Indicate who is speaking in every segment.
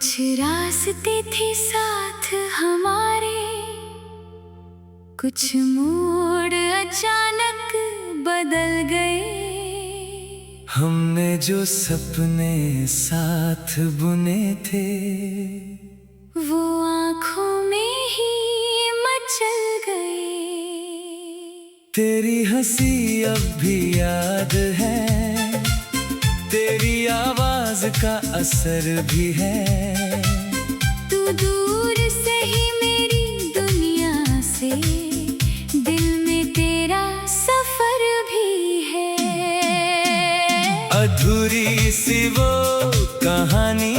Speaker 1: कुछ रास्ते थे साथ हमारे, कुछ मोड़ अचानक बदल गए।
Speaker 2: हमने जो सपने साथ बुने थे
Speaker 1: वो आँखों में ही मचल गए।
Speaker 2: तेरी हंसी अब भी याद है, तेरी आवाज का असर भी है।
Speaker 1: तू दूर से ही मेरी दुनिया से, दिल में तेरा सफर भी है।
Speaker 2: अधूरी सी वो कहानी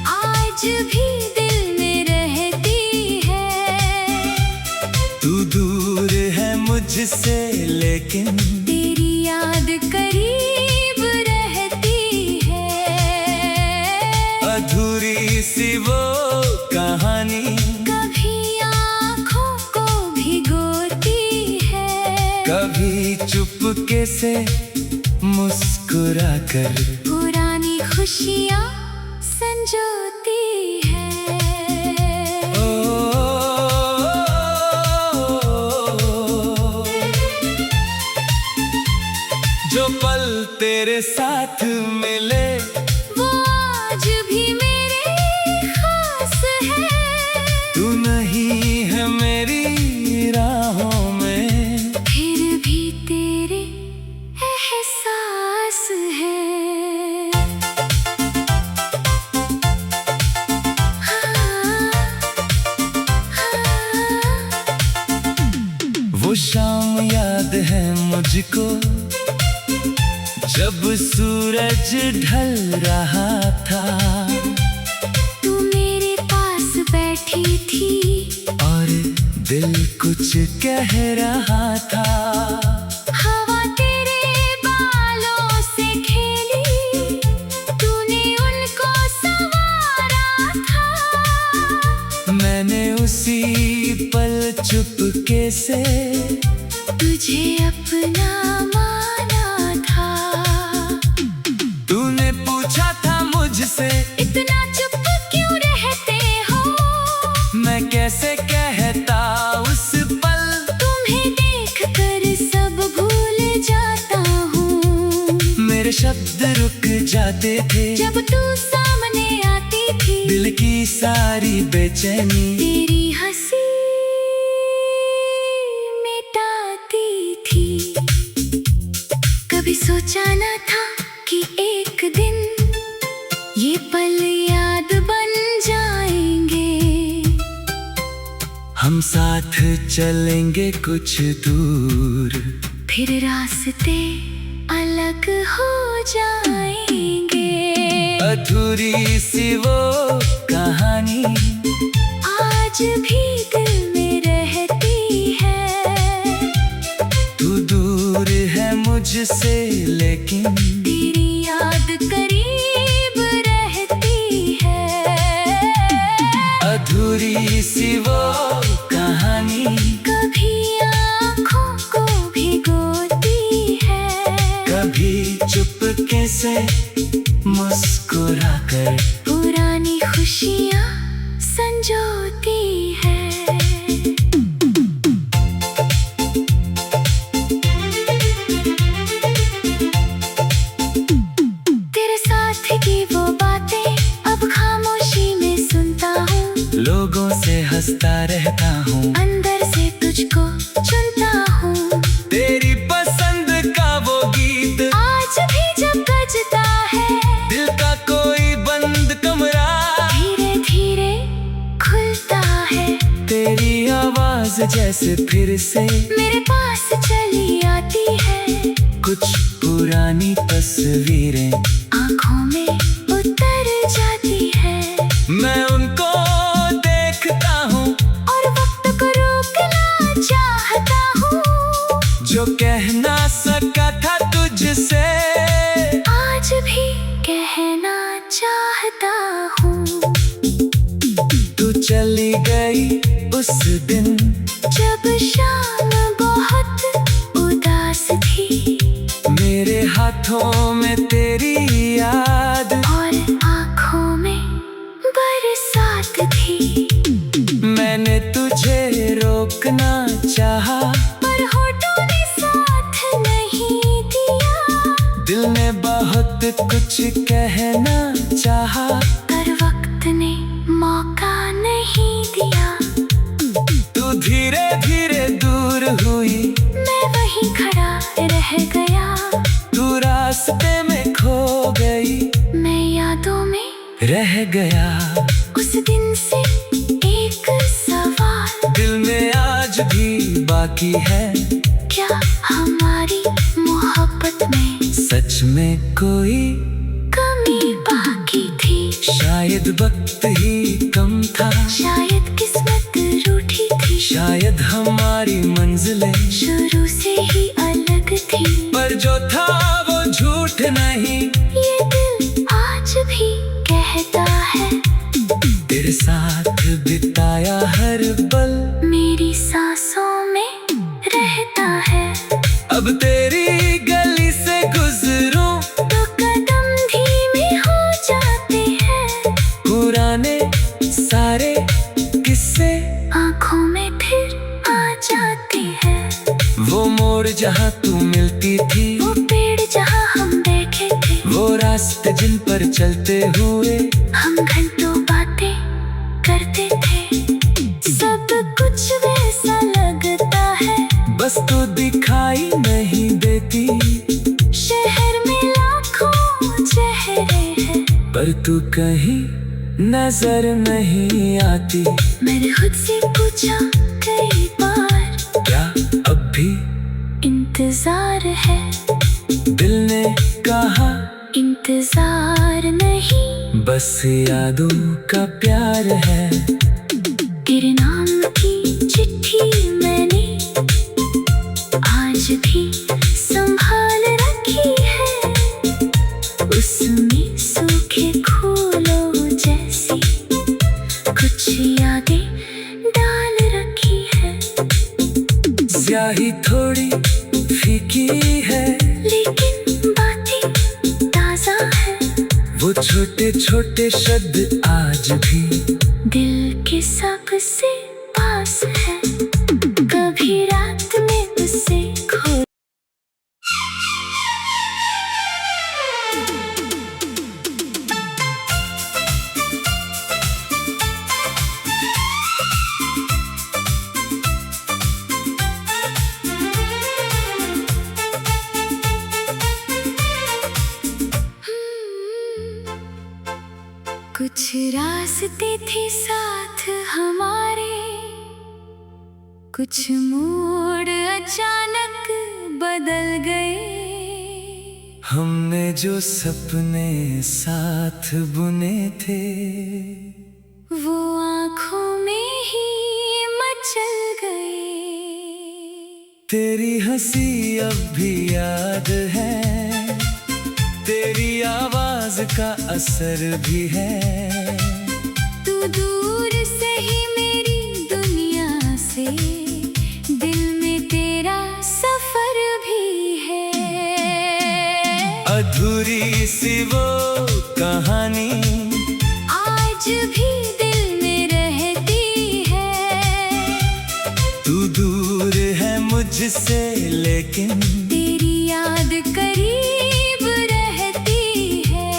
Speaker 1: आज भी दिल में रहती है।
Speaker 2: तू दूर है मुझसे लेकिन
Speaker 1: तेरी याद करीब रहती है।
Speaker 2: अधूरी सी वो कहानी
Speaker 1: कभी आँखों को भिगोती है,
Speaker 2: कभी चुपके से मुस्कुरा कर
Speaker 1: पुरानी खुशियाँ संजोती है।
Speaker 2: जो पल तेरे साथ मिले
Speaker 1: वो आज भी मेरे खास है।
Speaker 2: तू नहीं है मेरी राहों में,
Speaker 1: फिर भी तेरे एहसास है।
Speaker 2: वो शाम याद है मुझको जब सूरज ढल रहा था।
Speaker 1: तू मेरे पास बैठी थी
Speaker 2: और दिल कुछ कह रहा था।
Speaker 1: हवा तेरे बालों से खेली, तूने उनको संवारा था।
Speaker 2: मैंने उसी पल चुपके से
Speaker 1: तुझे अपना माना था।
Speaker 2: तूने पूछा था मुझसे
Speaker 1: इतना चुप क्यों रहते हो,
Speaker 2: मैं कैसे कहता उस पल।
Speaker 1: तुम्हें देखकर सब भूल जाता हूँ।
Speaker 2: मेरे शब्द रुक जाते थे
Speaker 1: जब तू सामने आती थी,
Speaker 2: दिल की सारी बेचैनी
Speaker 1: तेरी हंसी मिटाती थी। कभी सोचा न था कि एक दिन ये पल याद बन जाएंगे।
Speaker 2: हम साथ चलेंगे कुछ दूर,
Speaker 1: फिर रास्ते अलग हो जाएंगे।
Speaker 2: अधूरी सी वो कहानी
Speaker 1: आज भी दिल में रहती है।
Speaker 2: तू दूर है मुझसे लेकिन
Speaker 1: तेरी याद करीब रहती है।
Speaker 2: अधूरी सी वो कहानी
Speaker 1: कभी आँखों को भिगोती है,
Speaker 2: कभी चुपके से मुस्कुरा कर
Speaker 1: पुरानी खुशियाँ संजोती है। तेरे साथ की वो बातें अब खामोशी में सुनता हूँ।
Speaker 2: लोगों से हंसता रहता हूँ,
Speaker 1: अंदर से तुझको चुनता हूँ।
Speaker 2: तेरी पसंद का वो गीत
Speaker 1: आज भी जब बजता है,
Speaker 2: दिल का कोई बंद कमरा
Speaker 1: धीरे धीरे खुलता है।
Speaker 2: तेरी आवाज जैसे फिर से
Speaker 1: मेरे पास चली आती है,
Speaker 2: कुछ पुरानी तस्वीरें
Speaker 1: आँखों में उतर जाती है।
Speaker 2: मैं उनको देखता हूँ
Speaker 1: और वक्त को रोकना चाहता हूँ।
Speaker 2: जो कह ना सका था तुझसे
Speaker 1: आज भी कहना चाहता हूँ।
Speaker 2: तू चली गई उस दिन
Speaker 1: जब शाम बहुत उदास थी,
Speaker 2: मेरे हाथों में तेरी याद
Speaker 1: और आँखों में
Speaker 2: बहुत कुछ कहना चाहा,
Speaker 1: पर वक्त ने मौका नहीं दिया।
Speaker 2: तू धीरे धीरे दूर हुई,
Speaker 1: मैं वहीं खड़ा रह गया।
Speaker 2: तू रास्ते में खो गई,
Speaker 1: मैं यादों में
Speaker 2: रह गया।
Speaker 1: उस दिन से एक सवाल
Speaker 2: दिल में आज भी बाकी है,
Speaker 1: क्या हमारी मोहब्बत में
Speaker 2: सच में कोई
Speaker 1: कमी बाकी थी?
Speaker 2: शायद वक्त ही कम था,
Speaker 1: शायद किस्मत रूठी थी,
Speaker 2: शायद हमारी मंजिलें
Speaker 1: शुरू से ही अलग थी।
Speaker 2: पर जो था वो झूठ नहीं,
Speaker 1: ये दिल आज भी कहता है,
Speaker 2: तेरे साथ बिताया हर पल
Speaker 1: मेरी सांसों में रहता है।
Speaker 2: अब तेरी गली से गुजरूं
Speaker 1: तो कदम धीमे हो जाते हैं,
Speaker 2: पुराने सारे किस्से
Speaker 1: आंखों में फिर आ जाते हैं।
Speaker 2: वो मोड़ जहाँ तू मिलती थी,
Speaker 1: वो पेड़ जहाँ हम बैठे थे,
Speaker 2: वो रास्ते जिन पर चलते हुए
Speaker 1: हम घंटों बातें करते थे। सब कुछ वैसा लगता है,
Speaker 2: बस तू दिखाई नहीं देती।
Speaker 1: शहर में लाखों चेहरे हैं,
Speaker 2: पर तू कहीं नजर नहीं आती।
Speaker 1: मैंने खुद से पूछा कई बार,
Speaker 2: क्या अब भी
Speaker 1: इंतजार है?
Speaker 2: दिल ने कहा
Speaker 1: इंतजार नहीं,
Speaker 2: बस यादों का प्यार है।
Speaker 1: तेरे नाम की चिट्ठी मैंने आज भी संभाल रखी है, उसमें सूखे फूलों जैसी कुछ यादें डाल रखी है।
Speaker 2: स्याही थोड़ी फीकी है,
Speaker 1: लेकिन बातें ताजा है,
Speaker 2: वो छोटे छोटे शब्द आज भी
Speaker 1: दिल के सबसे पास है। कभी रात में उसे खो कुछ रास्ते थे साथ हमारे, कुछ मोड़ अचानक बदल गए।
Speaker 2: हमने जो सपने साथ बुने थे,
Speaker 1: वो आँखों में ही मचल गए।
Speaker 2: तेरी हंसी अब भी याद है, तेरी आवाज का असर भी है।
Speaker 1: तू दूर से ही मेरी दुनिया से, दिल में तेरा सफर भी है।
Speaker 2: अधूरी सी वो कहानी
Speaker 1: आज भी दिल में रहती है।
Speaker 2: तू दूर है मुझसे लेकिन
Speaker 1: तेरी याद करीब रहती है।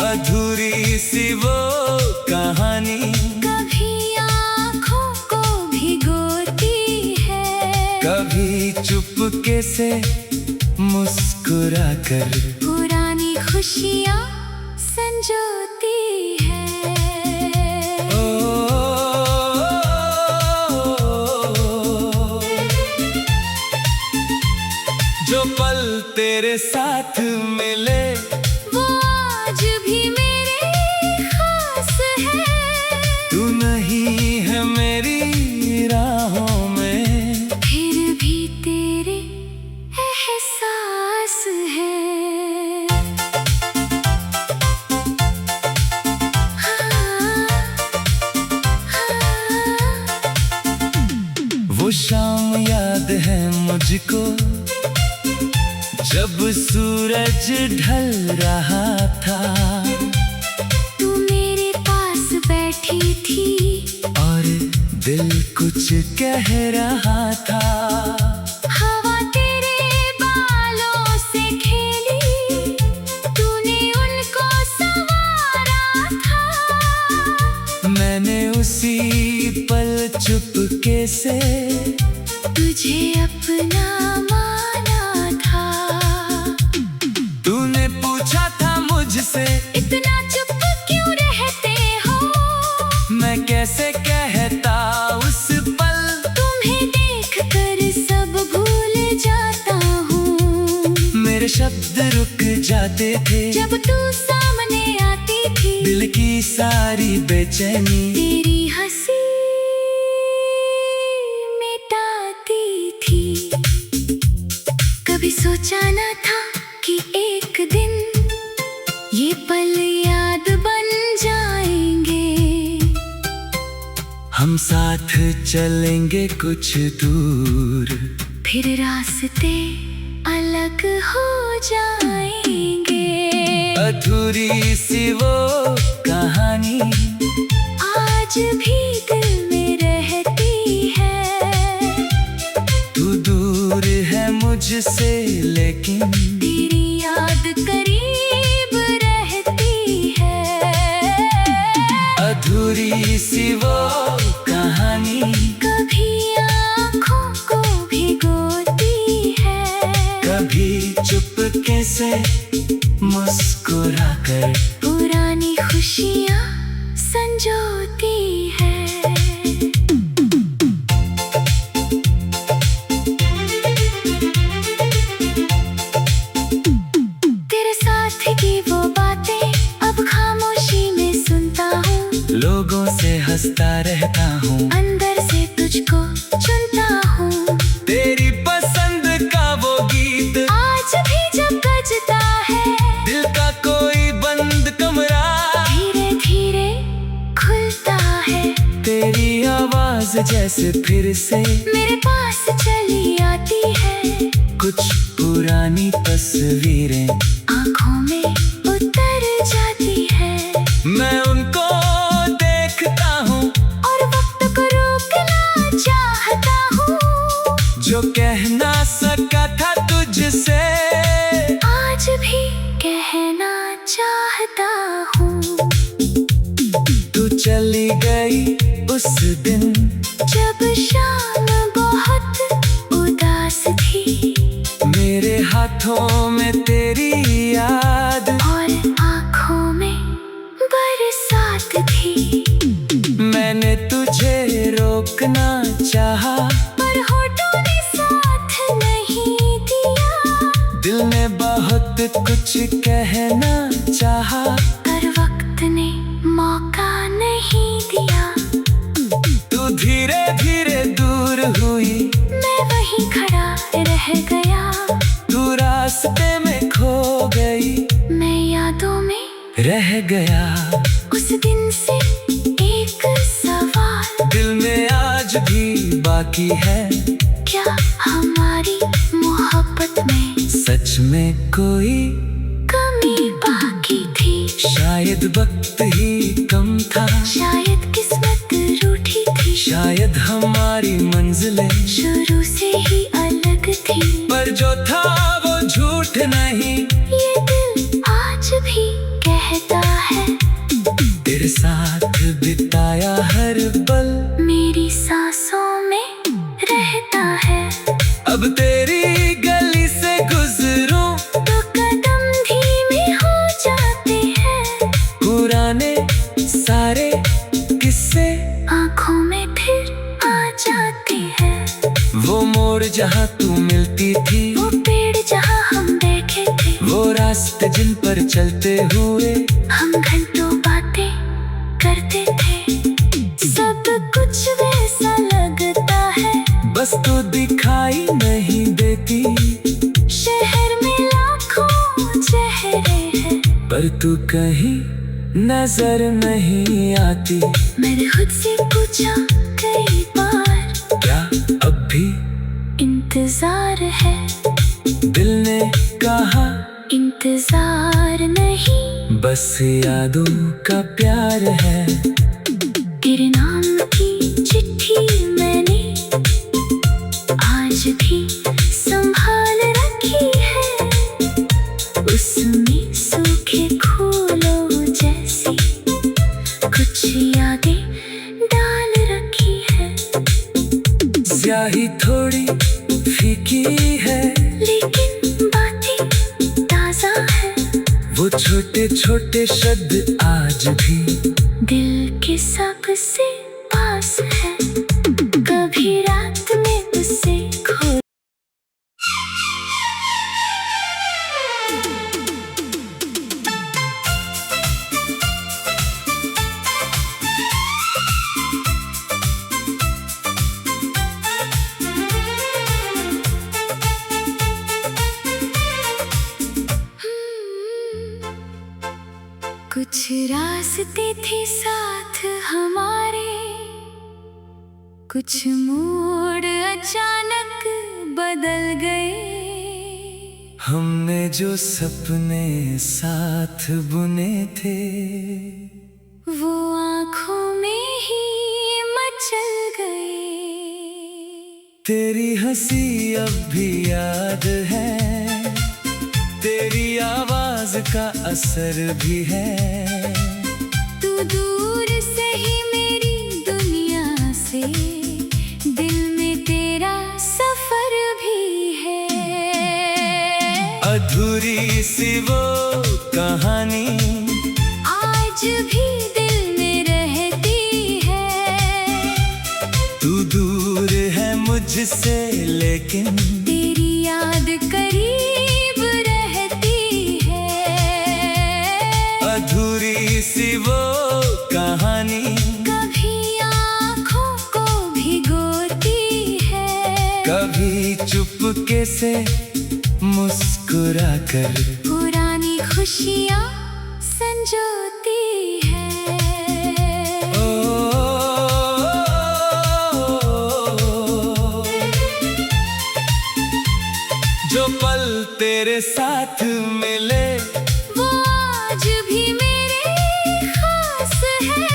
Speaker 2: अधूरी सी वो कहानी
Speaker 1: कभी आँखों को भिगोती है,
Speaker 2: कभी चुपके से मुस्कुरा कर
Speaker 1: पुरानी खुशियाँ संजोती है।
Speaker 2: जो पल तेरे साथ मिले,
Speaker 1: वो आज भी मेरे खास है।
Speaker 2: तू नहीं है मेरी राहों में,
Speaker 1: फिर भी तेरे एहसास है।
Speaker 2: वो शाम याद है मुझको, जब सूरज ढल रहा था।
Speaker 1: तू मेरे पास बैठी थी
Speaker 2: और दिल कुछ कह रहा था।
Speaker 1: हवा तेरे बालों से खेली,
Speaker 2: चुपके से
Speaker 1: तुझे अपना माना था।
Speaker 2: तूने पूछा था मुझसे
Speaker 1: इतना चुप क्यों रहते हो?
Speaker 2: मैं कैसे कहता उस पल,
Speaker 1: तुम्हें देखकर सब भूल जाता हूँ।
Speaker 2: मेरे शब्द रुक जाते थे
Speaker 1: जब तू सामने आती थी,
Speaker 2: दिल की सारी बेचैनी
Speaker 1: तेरी हंसी मिटाती थी। कभी सोचा न था कि एक दिन ये पल याद बन जाएंगे।
Speaker 2: हम साथ चलेंगे कुछ दूर,
Speaker 1: फिर रास्ते अलग हो जाएंगे।
Speaker 2: अधूरी सी वो कहानी
Speaker 1: आज भी दिल में रहती है।
Speaker 2: तू दूर है मुझसे लेकिन
Speaker 1: तेरी याद करीब रहती है।
Speaker 2: अधूरी सी वो कहानी
Speaker 1: कभी आँखों को भिगोती है,
Speaker 2: कभी चुपके से मुस्कुराकर
Speaker 1: पुरानी खुशियाँ संजोती है। तेरे साथ की वो बातें अब खामोशी में सुनता हूँ।
Speaker 2: लोगों से हंसता रहता हूँ,
Speaker 1: अंदर से तुझको चुनता हूँ।
Speaker 2: तेरी पसंद का वो गीत
Speaker 1: आज भी जब बजता है,
Speaker 2: दिल का कोई बंद कमरा
Speaker 1: धीरे धीरे खुलता है।
Speaker 2: तेरी आवाज जैसे फिर से
Speaker 1: मेरे पास चली आती है,
Speaker 2: कुछ पुरानी तस्वीरें
Speaker 1: आँखों में उतर जाती है।
Speaker 2: मैं उनको देखता हूँ
Speaker 1: और वक्त को रोकना चाहता हूँ।
Speaker 2: जो कह ना सका था तुझसे,
Speaker 1: आज भी कहना चाहता हूँ।
Speaker 2: तू चली गई उस दिन
Speaker 1: जब शाम बहुत उदास थी,
Speaker 2: मेरे हाथों में तेरी याद
Speaker 1: और आँखों में बरसात थी।
Speaker 2: मैंने तुझे रोकना चाहा,
Speaker 1: पर होठों ने साथ नहीं दिया।
Speaker 2: दिल ने बहुत कुछ कहना चाहा,
Speaker 1: पर वक्त ने मौका नहीं दिया।
Speaker 2: तू धीरे धीरे दूर हुई,
Speaker 1: मैं वहीं खड़ा रह गया।
Speaker 2: तू रास्ते में खो गई,
Speaker 1: मैं यादों में
Speaker 2: रह गया।
Speaker 1: उस दिन से एक सवाल
Speaker 2: दिल में आज भी बाकी है,
Speaker 1: क्या हमारी मोहब्बत में
Speaker 2: सच में कोई
Speaker 1: कमी बाकी थी?
Speaker 2: शायद वक्त ही कम था,
Speaker 1: शायद किस्मत रूठी थी,
Speaker 2: शायद हमारी मंजिलें
Speaker 1: शुरू से ही अलग थी।
Speaker 2: पर जो था वो झूठ नहीं,
Speaker 1: ये दिल आज भी कहता है,
Speaker 2: तेरे साथ बिताया हर पल
Speaker 1: मेरी सांसों में रहता है।
Speaker 2: अब तेरी गली से गुजरूं
Speaker 1: तो कदम धीमे हो जाते हैं,
Speaker 2: पुराने सारे किस्से
Speaker 1: आँखों में फिर आ जाते हैं।
Speaker 2: वो मोड़ जहाँ तू मिलती थी,
Speaker 1: वो पेड़ जहाँ हम बैठे थे,
Speaker 2: वो रास्ते जिन पर चलते हुए
Speaker 1: हम घंटों बातें करते थे। सब कुछ वैसा लगता है,
Speaker 2: बस तो दिखाई नहीं देती।
Speaker 1: शहर में लाखों चेहरे हैं,
Speaker 2: पर तू कहीं नजर नहीं आती।
Speaker 1: मैंने खुद से पूछा कई बार,
Speaker 2: क्या अब भी
Speaker 1: इंतजार है?
Speaker 2: दिल ने कहा
Speaker 1: इंतजार नहीं,
Speaker 2: बस यादों का प्यार है।
Speaker 1: तेरे नाम की चिट्ठी मैंने आज भी संभाल रखी है। उसमें सूखे फूलों जैसी कुछ यादें डाल रखी है। लेकिन बातें ताजा है।
Speaker 2: वो छोटे छोटे शब्द आज भी
Speaker 1: दिल के सबसे पास है। कभी रात में उसे खो कुछ रास्ते थे साथ हमारे, कुछ मोड़ अचानक बदल गए।
Speaker 2: हमने जो सपने साथ बुने थे
Speaker 1: वो आँखों में ही मचल गए।
Speaker 2: तेरी हंसी अब भी याद है, तेरी आवाज का असर भी है।
Speaker 1: तू दूर से ही मेरी दुनिया से, दिल में तेरा सफर भी है।
Speaker 2: अधूरी सी वो कहानी
Speaker 1: आज भी दिल में रहती है।
Speaker 2: तू दूर है मुझसे लेकिन
Speaker 1: तेरी याद करीब रहती है।
Speaker 2: अधूरी सी वो कहानी
Speaker 1: कभी आँखों को भिगोती है,
Speaker 2: कभी चुपके से मुस्कुरा कर
Speaker 1: पुरानी खुशियाँ संजोती है।
Speaker 2: जो पल तेरे साथ मिले
Speaker 1: वो आज भी मेरे खास है।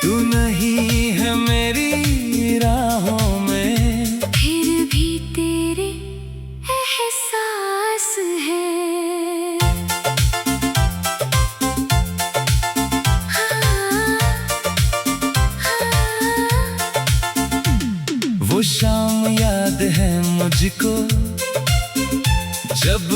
Speaker 2: तू नहीं है मेरी राहों में,
Speaker 1: फिर भी तेरे एहसास है।
Speaker 2: वो शाम याद है मुझको जब